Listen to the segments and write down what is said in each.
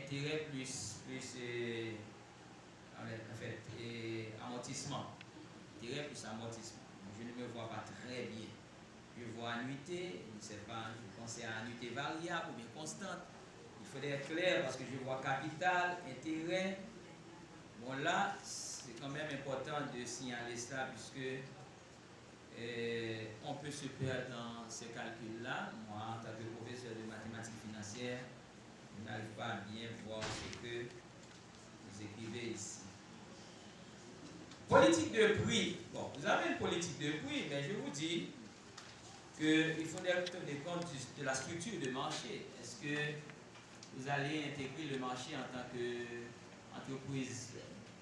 intérêt plus en fait, amortissement. Intérêt plus amortissement. Je ne me vois pas très bien. Je vois annuité, je ne sais pas, je pensais à annuité variable ou bien constante. Il faudrait être clair parce que je vois capital, intérêt. Bon là, c'est quand même important de signaler ça puisque on peut se perdre dans ces calculs-là. Moi, en tant que professeur de mathématiques financières, je n'arrive pas à bien voir ce que vous écrivez ici. Politique de prix. Bon, vous avez une politique de prix, mais je vous dis qu'il faudrait tenir compte de la structure de marché. Est-ce que vous allez intégrer le marché en tant qu'entreprise,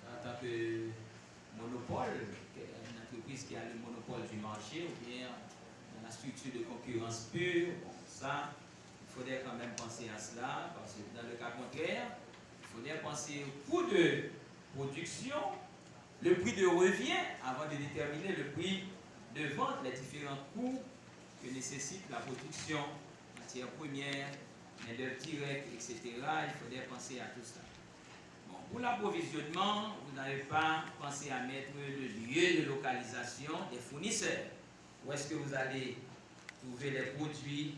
en tant que monopole, une entreprise qui a le monopole du marché, ou bien dans la structure de concurrence pure? Bon, ça, il faudrait quand même penser à cela, parce que dans le cas contraire, il faudrait penser au coût de production, le prix de revient, avant de déterminer le prix de vente, les différents coûts que nécessite la production, matières premières, main-d'œuvre directe, etc. Il faudrait penser à tout ça. Bon, pour l'approvisionnement, vous n'avez pas pensé à mettre le lieu de localisation des fournisseurs. Où est-ce que vous allez trouver les produits?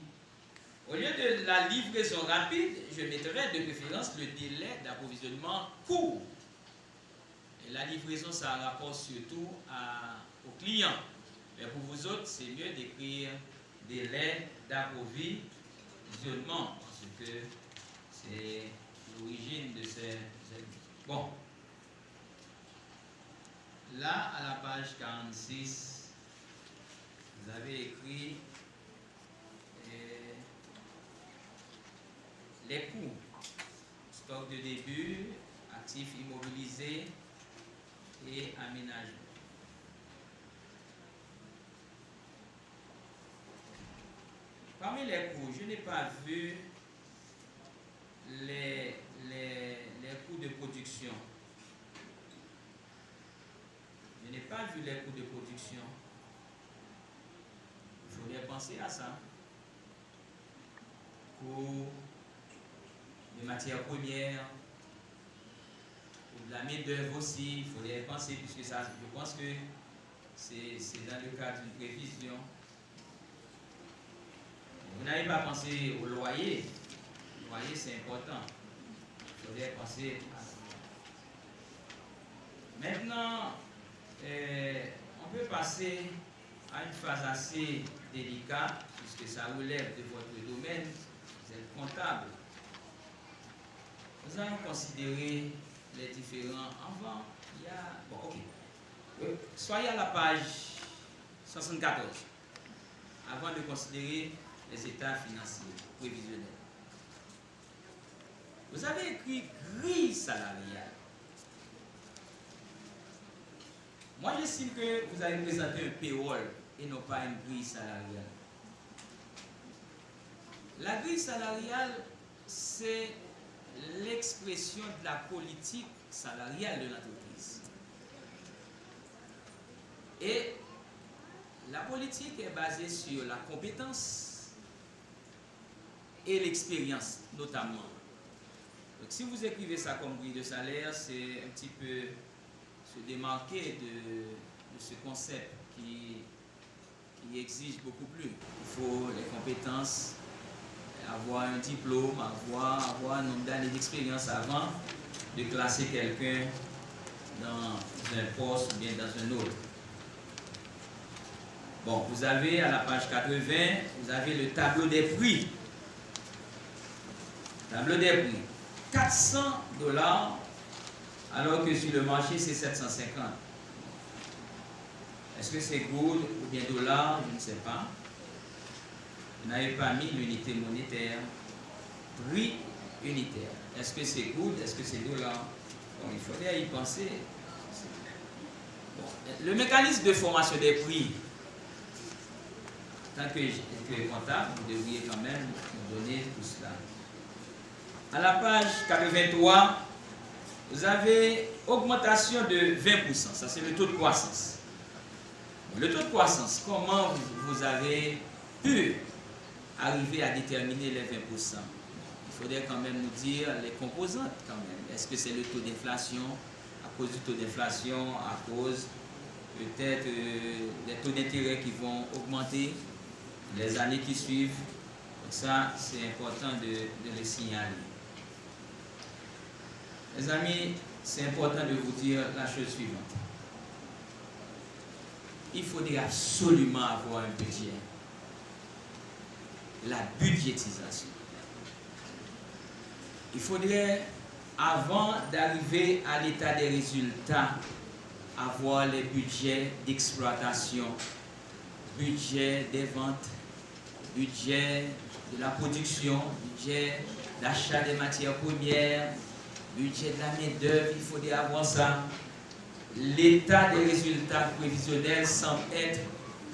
Au lieu de la livraison rapide, je mettrai de préférence le délai d'approvisionnement court. Et la livraison, ça rapporte surtout aux clients. Mais pour vous autres, c'est mieux d'écrire délai d'approvisionnement, parce que c'est l'origine de ces... Bon. Là, à la page 46, vous avez écrit les coûts. Stock de début, actifs immobilisés et aménagement. Parmi les coûts, je n'ai pas vu les coûts de production. Je n'ai pas vu les coûts de production. Il faudrait penser à ça. Coûts de matières premières, ou de la main-d'œuvre aussi, il faudrait penser, puisque ça, je pense que c'est dans le cadre d'une prévision. Vous n'avez pas pensé au loyer. Le loyer, c'est important. Il faudrait penser à ça. Maintenant, on peut passer à une phase assez délicate, puisque ça relève de votre domaine, vous êtes comptable. Nous allons considérer les différents. Avant, il y a... Bon, ok. Soyez à la page 74, avant de considérer les états financiers prévisionnels. Vous avez écrit grille salariale. Moi, j'estime que vous avez présenté un payroll et non pas une grille salariale. La grille salariale, c'est l'expression de la politique salariale de l'entreprise. Et la politique est basée sur la compétence et l'expérience, notamment. Donc, si vous écrivez ça comme grille de salaire, c'est un petit peu se démarquer de ce concept qui exige beaucoup plus. Il faut les compétences, avoir un diplôme, avoir un nombre d'années d'expérience avant de classer quelqu'un dans un poste ou bien dans un autre. Bon, vous avez à la page 80, vous avez le tableau des prix. Tableau des prix. 400 $, alors que sur le marché, c'est 750. Est-ce que c'est good ou bien dollar? Je ne sais pas. Vous n'avez pas mis l'unité monétaire. Prix unitaire. Est-ce que c'est good? Est-ce que c'est dollar? Bon, il faudrait y penser. Bon. Le mécanisme de formation des prix. Tant que comptable, vous devriez quand même nous donner tout cela. À la page 83, vous avez augmentation de 20%. Ça, c'est le taux de croissance. Le taux de croissance, comment vous avez pu arriver à déterminer les 20%? Il faudrait quand même nous dire les composantes quand même. Est-ce que c'est le taux d'inflation, à cause du taux d'inflation, à cause peut-être des taux d'intérêt qui vont augmenter les années qui suivent. Donc ça, c'est important de le signaler. Les amis, c'est important de vous dire la chose suivante. Il faudrait absolument avoir un budget. La budgétisation. Il faudrait, avant d'arriver à l'état des résultats, avoir les budgets d'exploitation, budget des ventes, budget de la production, budget d'achat des matières premières, budget de la main-d'œuvre. Il faudrait avoir ça. L'état des résultats prévisionnels semble être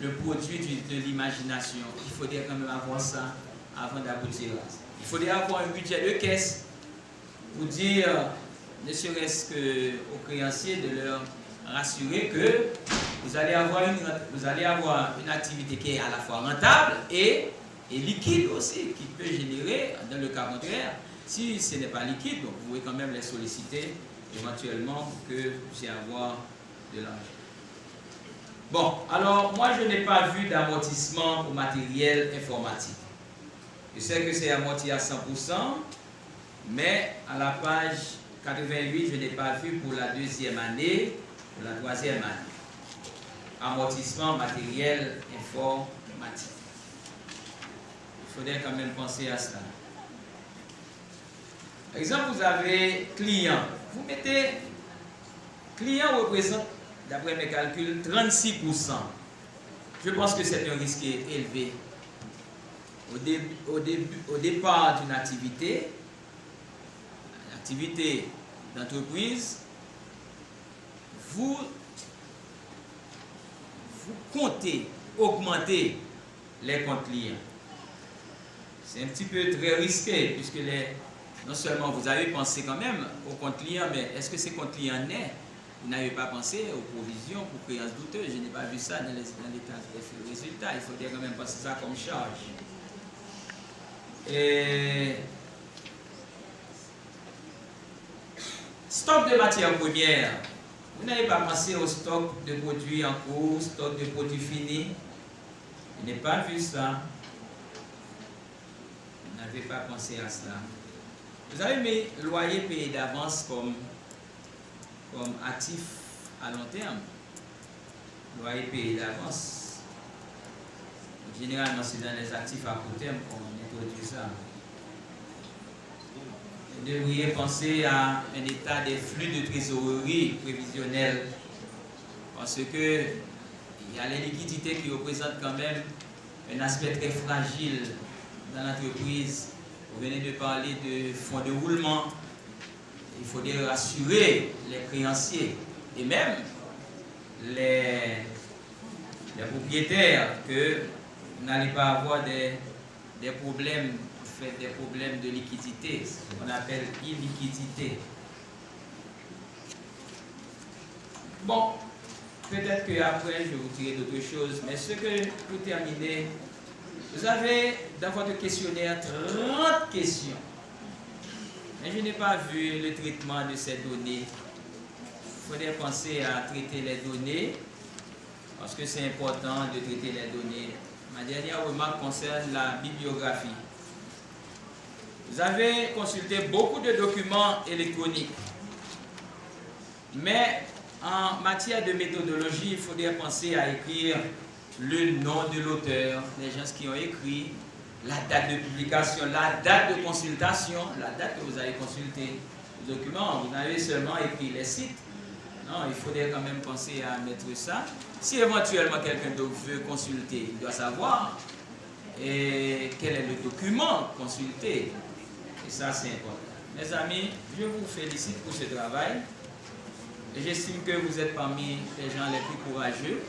le produit de l'imagination. Il faudrait quand même avoir ça avant d'aboutir à ça. Il faudrait avoir un budget de caisse pour dire, ne serait-ce qu'aux créanciers, de leur rassurer que vous allez avoir une activité qui est à la fois rentable et liquide aussi, qui peut générer, dans le cas contraire, si ce n'est pas liquide, donc vous pouvez quand même les solliciter éventuellement pour que vous puissiez avoir de l'argent. Bon, alors moi je n'ai pas vu d'amortissement au matériel informatique. Je sais que c'est amorti à 100%, mais à la page 88, je n'ai pas vu pour la deuxième année, pour la troisième année. Amortissement matériel informatique. Il faudrait quand même penser à cela. Par exemple, vous avez client. Vous mettez, client représente, d'après mes calculs, 36%. Je pense que c'est un risque élevé. Au départ d'une activité d'entreprise, vous comptez augmenter les comptes clients. C'est un petit peu très risqué, puisque non seulement vous avez pensé quand même aux comptes clients, mais est-ce que ces comptes clients naissent? Vous n'avez pas pensé aux provisions pour créances douteuses. Je n'ai pas vu ça dans l'état des résultats. Il faudrait quand même penser ça comme charge. Et stock de matières premières. Vous n'avez pas pensé au stock de produits en cours, stock de produits finis. Je n'ai pas vu ça. Vous n'avez pas pensé à cela. Vous avez mis loyer payé d'avance comme actif à long terme. Loyer payé d'avance. Généralement, c'est dans les actifs à court terme qu'on introduit ça. Vous devriez penser à un état des flux de trésorerie prévisionnels. Parce que il y a les liquidités qui représentent quand même un aspect très fragile dans l'entreprise. Vous venez de parler de fonds de roulement. Il faudrait rassurer les créanciers et même les propriétaires que vous n'allez pas avoir des problèmes, en fait, des problèmes de liquidité, ce qu'on appelle illiquidité. Bon, peut-être qu'après je vous dirai d'autres choses, mais ce que pour terminer, vous avez dans votre questionnaire 30 questions. Mais je n'ai pas vu le traitement de ces données. Il faudrait penser à traiter les données, parce que c'est important de traiter les données. Ma dernière remarque concerne la bibliographie. Vous avez consulté beaucoup de documents électroniques. Mais en matière de méthodologie, il faudrait penser à écrire le nom de l'auteur, les gens qui ont écrit, la date de publication, la date de consultation, la date que vous avez consulté le document. Vous avez seulement écrit les sites. Non, il faudrait quand même penser à mettre ça. Si éventuellement quelqu'un veut consulter, il doit savoir quel est le document consulté. Et ça, c'est important. Mes amis, je vous félicite pour ce travail. J'estime que vous êtes parmi les gens les plus courageux,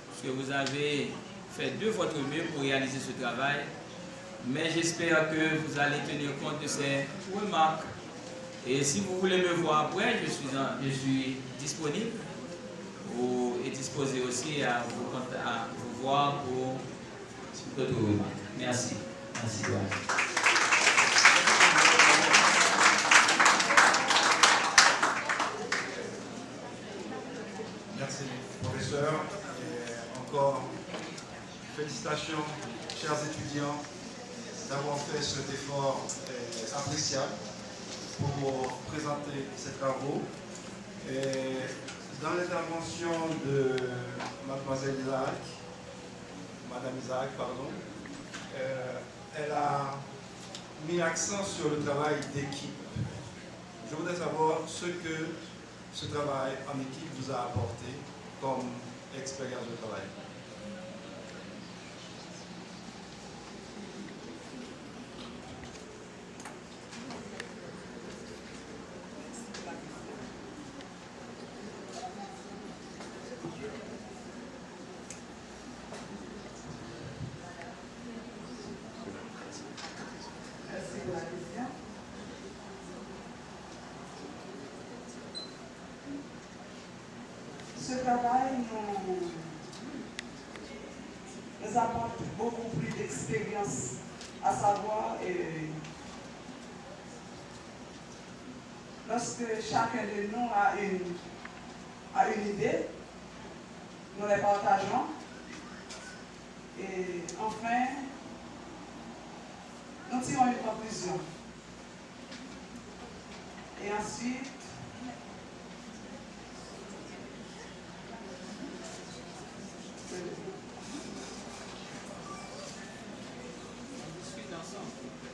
parce que vous avez fait de votre mieux pour réaliser ce travail. Mais j'espère que vous allez tenir compte de ces remarques. Et si vous voulez me voir après, je suis disponible et disposé aussi à vous voir pour d'autres remarques. Merci. Merci. appréciable pour présenter ces travaux. Et dans l'intervention de Mademoiselle Isaac, Madame Isaac, pardon, elle a mis l'accent sur le travail d'équipe. Je voudrais savoir ce que ce travail en équipe vous a apporté comme expérience de travail. Ce travail nous apporte beaucoup plus d'expérience, à savoir, lorsque chacun de nous a une idée, nous les partageons, et enfin, nous tirons une conclusion. Et ensuite,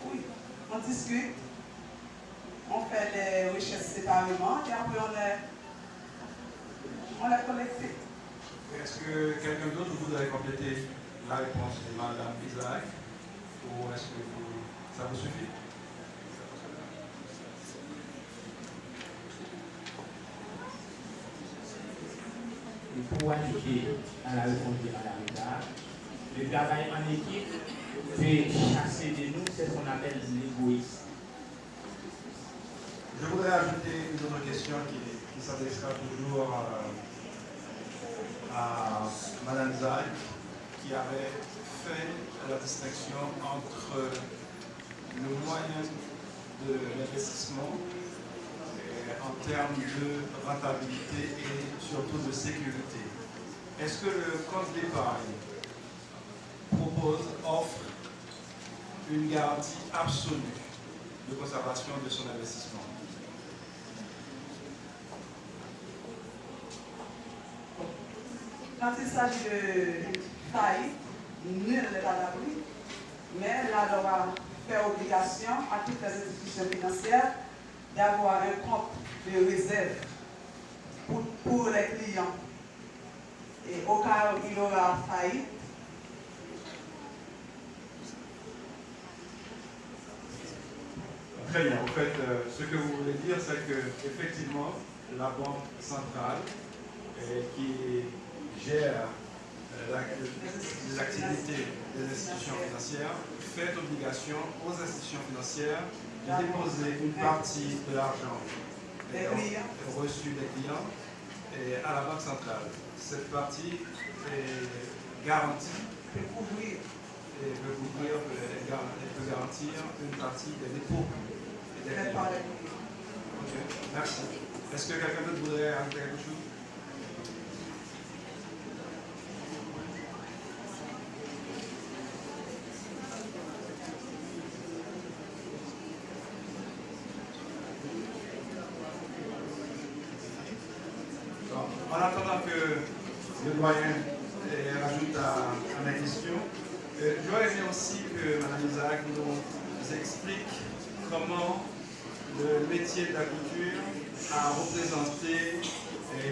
oui, on discute, on fait les recherches séparément et après on les collecte. Est-ce que quelqu'un d'autre voudrait compléter la réponse de Madame Isaac ou est-ce que ça vous suffit? Pour ajouter à la réponse de Mme Isaac, le travail en équipe fait chasser de nous ce qu'on appelle l'égoïsme. Je voudrais ajouter une autre question qui s'adressera toujours à Mme Isaac, qui avait fait la distinction entre le moyen de l'investissement en termes de rentabilité et surtout de sécurité. Est-ce que le compte d'épargne offre une garantie absolue de conservation de son investissement? Quand il s'agit de faillite, nul n'est à l'abri, mais la loi fait obligation à toutes les institutions financières d'avoir un compte de réserve pour les clients. Et au cas où il aura faillite, très bien. En fait, ce que vous voulez dire, c'est que effectivement, la Banque centrale qui gère les activités des institutions financières fait obligation aux institutions financières de déposer une partie de l'argent reçu des clients à la Banque centrale. Cette partie est garantie et peut garantir une partie des dépôts et des clients. Okay. Merci. Est-ce que quelqu'un d'autre voudrait ajouter quelque chose? En attendant que le doyen rajoute à ma question, j'aurais aimé aussi que Mme Isaac nous explique comment le métier de l'agriculture a représenté,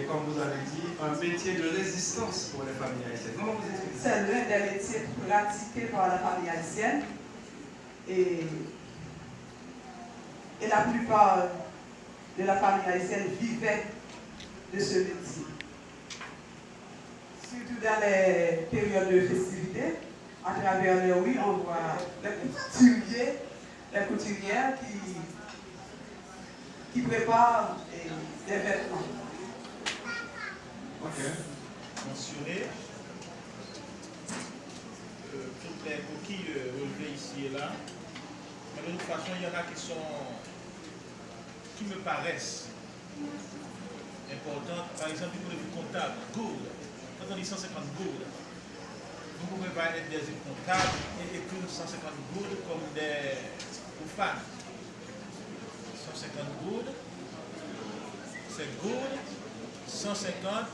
comme vous avez dit, un métier de résistance pour les familles haïtiennes. Comment vous expliquez ça? C'est l'un des métiers pratiqués par la famille haïtienne et la plupart de la famille haïtienne vivait de ce métier. Surtout dans les périodes de festivité, à travers les rues, on voit les couturières qui préparent des vêtements. Ok. Mentionner toutes les coquilles relevées ici et là. Mais de toute façon, il y en a qui me paraissent importantes. Par exemple, du point de vue comptable, gourde. Quand on dit 150 gourdes, vous ne pouvez pas être des comptables et écrire 150 gourdes comme des femmes. 150 gouttes, c'est gouttes 150,20.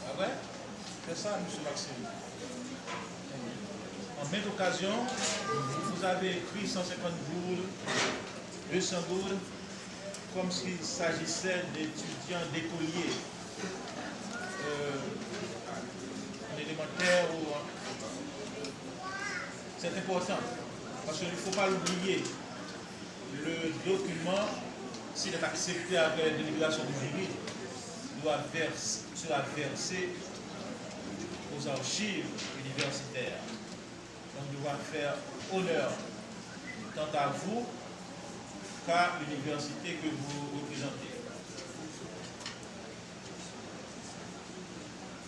Ah ouais? C'est ça, M. Maxime. En même occasion, vous avez écrit 150 gouttes, 200 gouttes, comme s'il s'agissait d'étudiants, d'écoliers en élémentaire ou en... C'est important, parce qu'il ne faut pas l'oublier. Le document, s'il est accepté avec la délibération du jury, sera versé aux archives universitaires. Donc, il doit faire honneur tant à vous qu'à l'université que vous représentez.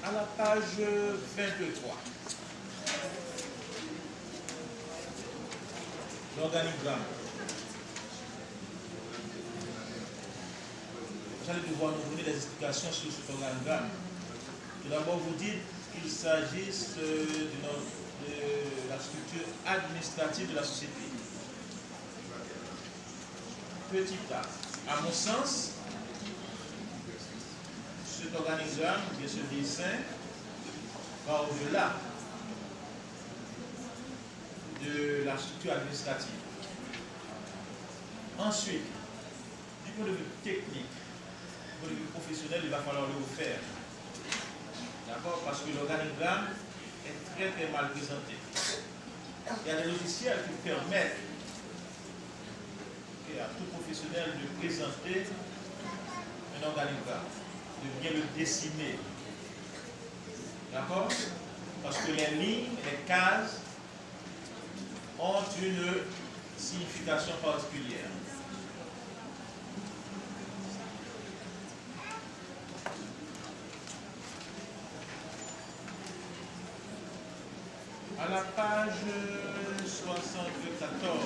À la page 23. L'organigramme. Vous allez devoir nous donner des explications sur cet organigramme. Tout d'abord, vous dites qu'il s'agisse de la structure administrative de la société. Petit a. À mon sens, cet organigramme, bien ce dessin, va au-delà de la structure administrative. Ensuite, du point de vue technique, du point de vue professionnel, il va falloir le refaire. D'accord? Parce que l'organigramme est très très mal présenté. Il y a des logiciels qui permettent à tout professionnel de présenter un organigramme, de bien le dessiner. D'accord? Parce que les lignes, les cases ont une signification particulière. À la page 74,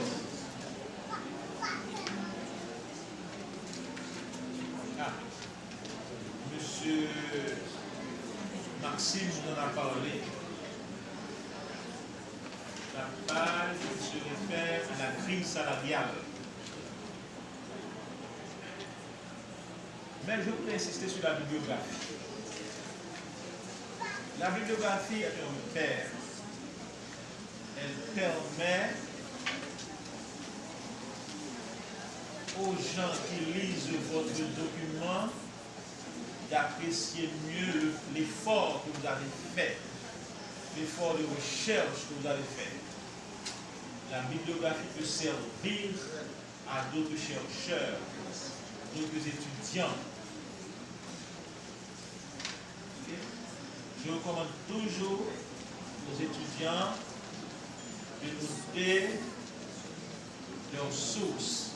Monsieur Maxime nous en a parlé. La page se réfère à la grille salariale. Mais je voudrais insister sur la bibliographie. La bibliographie est un repère. Elle permet aux gens qui lisent votre document d'apprécier mieux l'effort que vous avez fait, l'effort de recherche que vous avez fait. La bibliographie peut servir à d'autres chercheurs, d'autres étudiants. Je recommande toujours aux étudiants de noter leurs sources.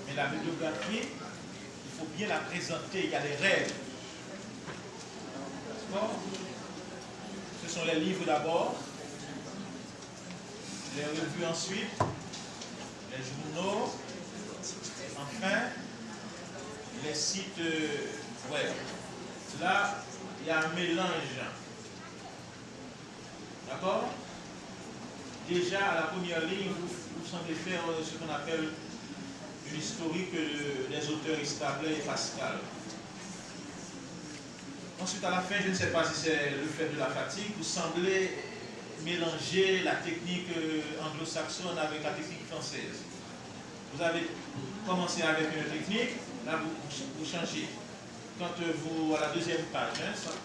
Mais la bibliographie, il faut bien la présenter, il y a des règles. Ce sont les livres d'abord, les revues ensuite, les journaux, enfin, les sites web. Là, il y a un mélange. D'accord? Déjà, à la première ligne, vous semblez faire ce qu'on appelle une historique des auteurs Establet et Pascal. Ensuite, à la fin, je ne sais pas si c'est le fait de la fatigue, vous semblez mélanger la technique anglo-saxonne avec la technique française. Vous avez commencé avec une technique, là vous changez. Quand vous, à la deuxième page,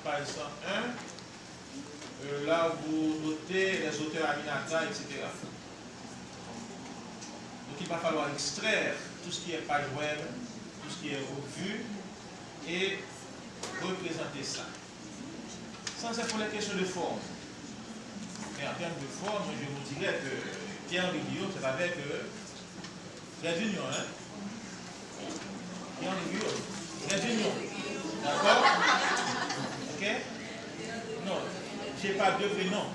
page 101, là vous notez les auteurs Aminata, etc. Donc il va falloir extraire tout ce qui est page web, tout ce qui est revue, et représenter ça. Ça, c'est pour les questions de forme. Mais en termes de forme, je vous dirais que Pierre Guillaume, c'est avec les unions. Hein? Pierre Guillaume, les unions. D'accord? Ok? Non, je n'ai pas deux prénoms.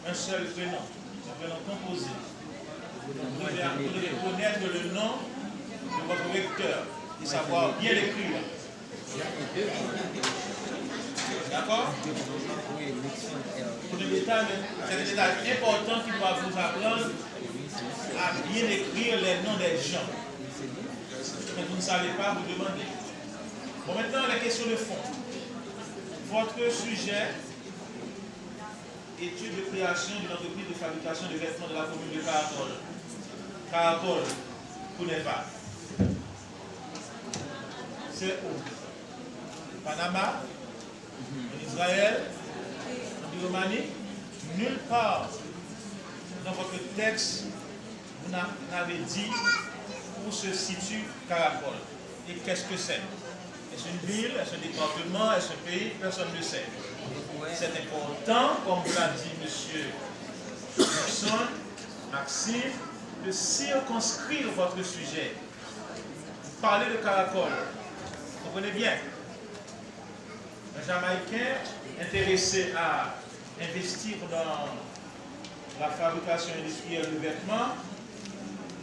Un seul prénom. Un prénom composé. Vous devez connaître le nom de votre recteur et savoir bien l'écrire. D'accord? Pour le détail, c'est un détail important qui doit vous apprendre à bien écrire les noms des gens. Quand vous ne savez pas, vous demandez. Bon, maintenant, la question de fond. Votre sujet, étude de création d'une entreprise de fabrication de vêtements de la commune de Caracol. Caracol, vous n'êtes pas. C'est où? Panama, en Israël, en Birmanie, nulle part dans votre texte, vous n'avez dit où se situe Caracol. Et qu'est-ce que c'est? Est-ce une ville? Est-ce un département? Est-ce un pays? Personne ne sait. C'est important, comme vous l'a dit M. Maxime, de circonscrire votre sujet. Parlez de Caracol. Vous comprenez bien? Un Jamaïcain intéressé à investir dans la fabrication industrielle de vêtements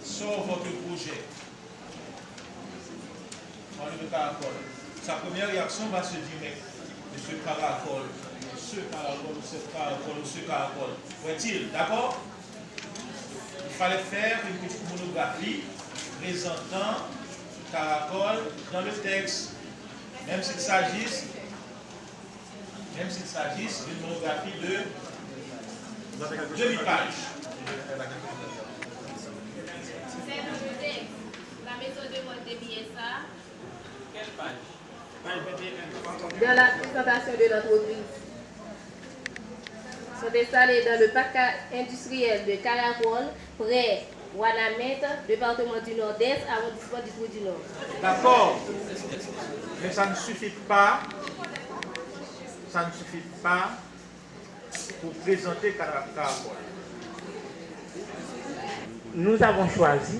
sort votre projet. Parlez de Caracol. Sa première réaction va se dire, mais ce Caracol, ce Caracol, ce Caracol, ce Caracol. Où est-il? D'accord? Il fallait faire une petite monographie présentant Caracol dans le texte, même s'il s'agisse d'une monographie de 2000 pages. C'est dans le texte. La méthode de votre BSA. Quelle page? Dans la présentation de l'entreprise. Sont installés dans le parc industriel de Caracol, près Ouanamètre, département du Nord-Est, arrondissement du Trou du Nord. D'accord. Mais ça ne suffit pas. Ça ne suffit pas pour présenter Caracol. Nous avons choisi